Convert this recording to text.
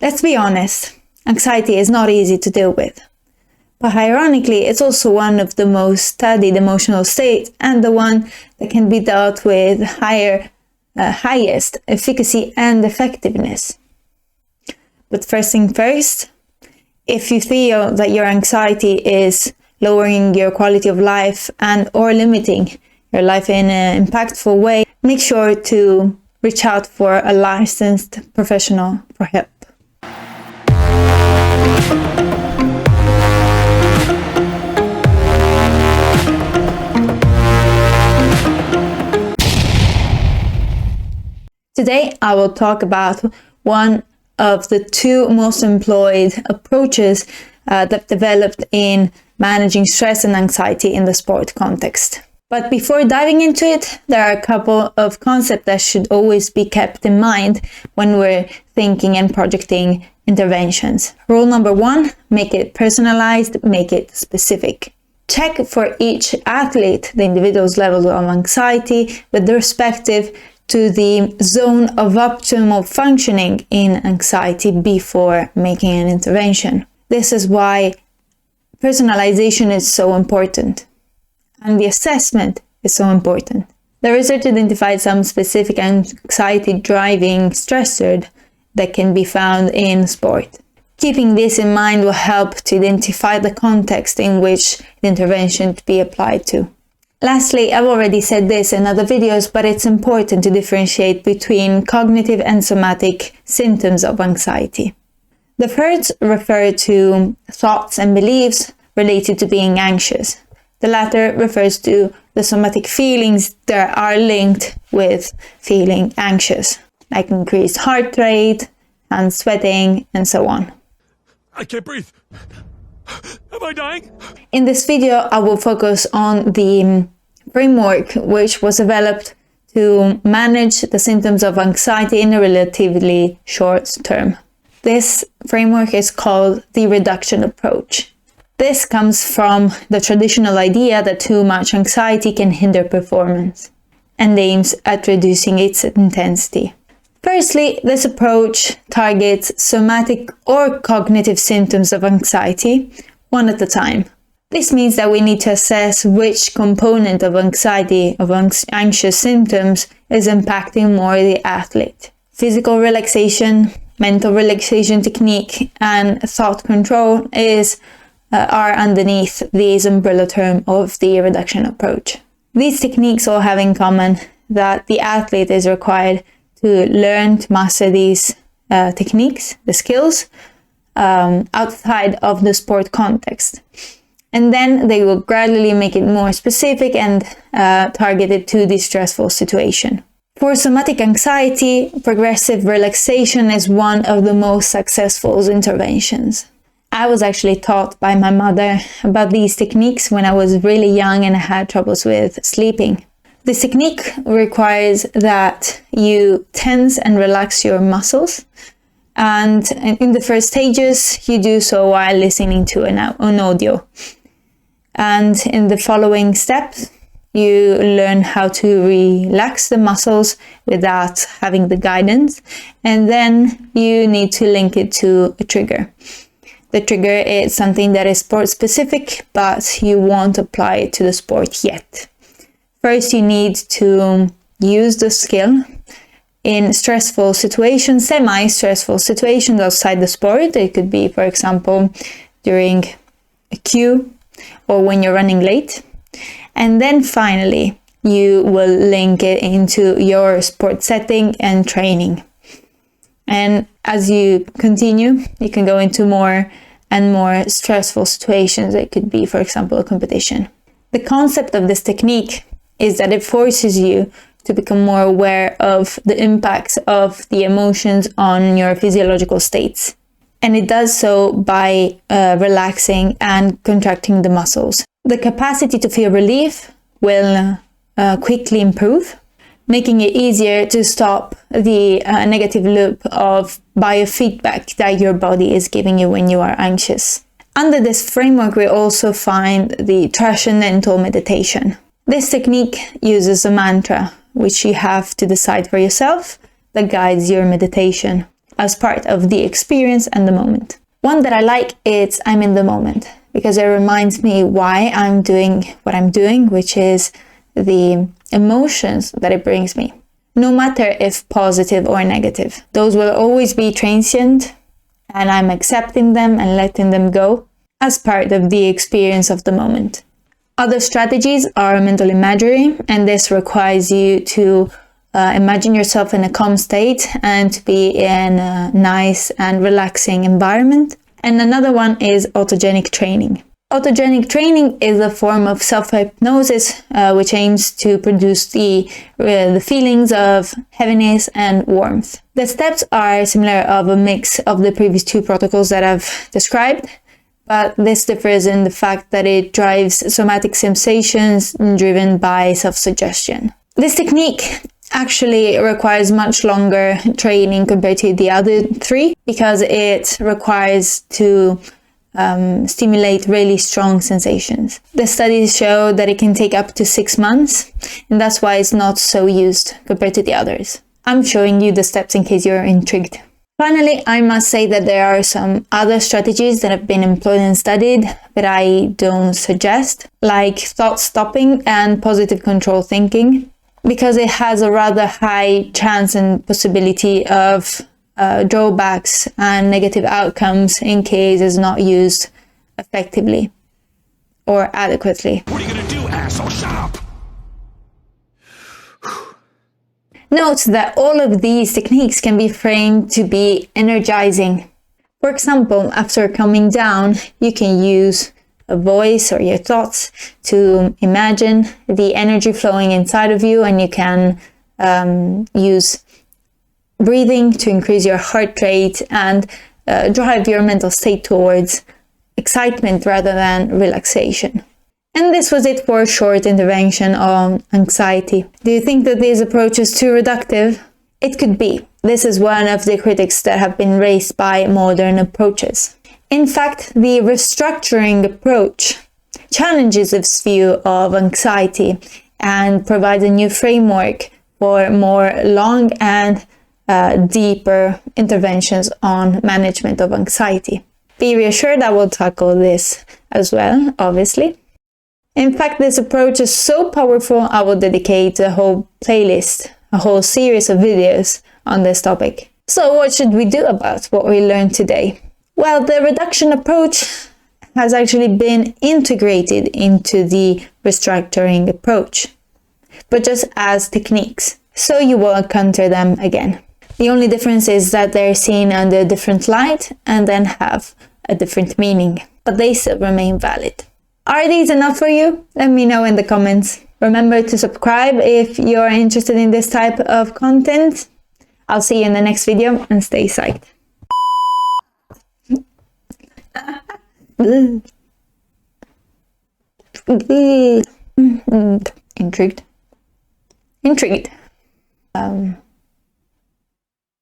Let's be honest, anxiety is not easy to deal with. But ironically, it's also one of the most studied emotional states and the one that can be dealt with highest efficacy and effectiveness. But first thing first, if you feel that your anxiety is lowering your quality of life and or limiting your life in an impactful way, make sure to reach out for a licensed professional for help. Today, I will talk about one of the two most employed approaches that developed in managing stress and anxiety in the sport context. But before diving into it, there are a couple of concepts that should always be kept in mind when we're thinking and projecting interventions. Rule number one, make it personalized, make it specific. Check for each athlete the individual's level of anxiety with respective to the zone of optimal functioning in anxiety before making an intervention. This is why personalization is so important, and the assessment is so important. The research identified some specific anxiety-driving stressors that can be found in sport. Keeping this in mind will help to identify the context in which the intervention to be applied to. Lastly, I've already said this in other videos, but it's important to differentiate between cognitive and somatic symptoms of anxiety. The first refer to thoughts and beliefs related to being anxious. The latter refers to the somatic feelings that are linked with feeling anxious, like increased heart rate, hand sweating, and so on. I can't breathe. Am I dying? In this video, I will focus on the framework which was developed to manage the symptoms of anxiety in a relatively short term. This framework is called the reduction approach. This comes from the traditional idea that too much anxiety can hinder performance and aims at reducing its intensity. Firstly, this approach targets somatic or cognitive symptoms of anxiety, one at a time. This means that we need to assess which component of anxiety, of anxious symptoms, is impacting more the athlete. Physical relaxation, mental relaxation technique, and thought control are underneath this umbrella term of the reduction approach. These techniques all have in common that the athlete is required to learn to master these techniques, the skills, outside of the sport context. And then they will gradually make it more specific and targeted to the stressful situation. For somatic anxiety, progressive relaxation is one of the most successful interventions. I was actually taught by my mother about these techniques when I was really young and I had troubles with sleeping. This technique requires that you tense and relax your muscles, and in the first stages you do so while listening to an audio. And in the following steps, you learn how to relax the muscles without having the guidance, and then you need to link it to a trigger. The trigger is something that is sport specific, but you won't apply it to the sport yet. First, you need to use the skill in stressful situations, semi-stressful situations outside the sport. It could be, for example, during a queue or when you're running late. And then finally, you will link it into your sport setting and training. And as you continue, you can go into more and more stressful situations. It could be, for example, a competition. The concept of this technique is that it forces you to become more aware of the impacts of the emotions on your physiological states. And it does so by relaxing and contracting the muscles. The capacity to feel relief will quickly improve, making it easier to stop the negative loop of biofeedback that your body is giving you when you are anxious. Under this framework, we also find the Transcendental meditation. This technique uses a mantra, which you have to decide for yourself, that guides your meditation. as part of the experience and the moment. One that I like is I'm in the moment, because it reminds me why I'm doing what I'm doing, which is the emotions that it brings me. No matter if positive or negative, those will always be transient, and I'm accepting them and letting them go as part of the experience of the moment. Other strategies are mental imagery, and this requires you to imagine yourself in a calm state and to be in a nice and relaxing environment. And another one is autogenic training. Autogenic training is a form of self-hypnosis which aims to produce the feelings of heaviness and warmth. The steps are similar of a mix of the previous two protocols that I've described, but this differs in the fact that it drives somatic sensations driven by self-suggestion. This technique actually requires much longer training compared to the other three, because it requires to stimulate really strong sensations. The studies show that it can take up to 6 months, and that's why it's not so used compared to the others. I'm showing you the steps in case you're intrigued. Finally, I must say that there are some other strategies that have been employed and studied that I don't suggest, like thought stopping and positive control thinking, because it has a rather high chance and possibility of drawbacks and negative outcomes in case it's not used effectively or adequately. What are you gonna do, asshole? Shut up! Note that all of these techniques can be framed to be energizing. For example, after calming down, you can use a voice or your thoughts to imagine the energy flowing inside of you, and you can use breathing to increase your heart rate and drive your mental state towards excitement rather than relaxation. And this was it for a short intervention on anxiety. Do you think that this approach is too reductive? It could be. This is one of the critics that have been raised by modern approaches. In fact, the restructuring approach challenges this view of anxiety and provides a new framework for more long and deeper interventions on management of anxiety. Be reassured, I will tackle this as well, obviously. In fact, this approach is so powerful, I will dedicate a whole playlist, a whole series of videos on this topic. So what should we do about what we learned today? Well, the reduction approach has actually been integrated into the restructuring approach, but just as techniques, so you will encounter them again. The only difference is that they're seen under a different light and then have a different meaning, but they still remain valid. Are these enough for you? Let me know in the comments. Remember to subscribe if you're interested in this type of content. I'll see you in the next video, and stay psyched. Intrigued.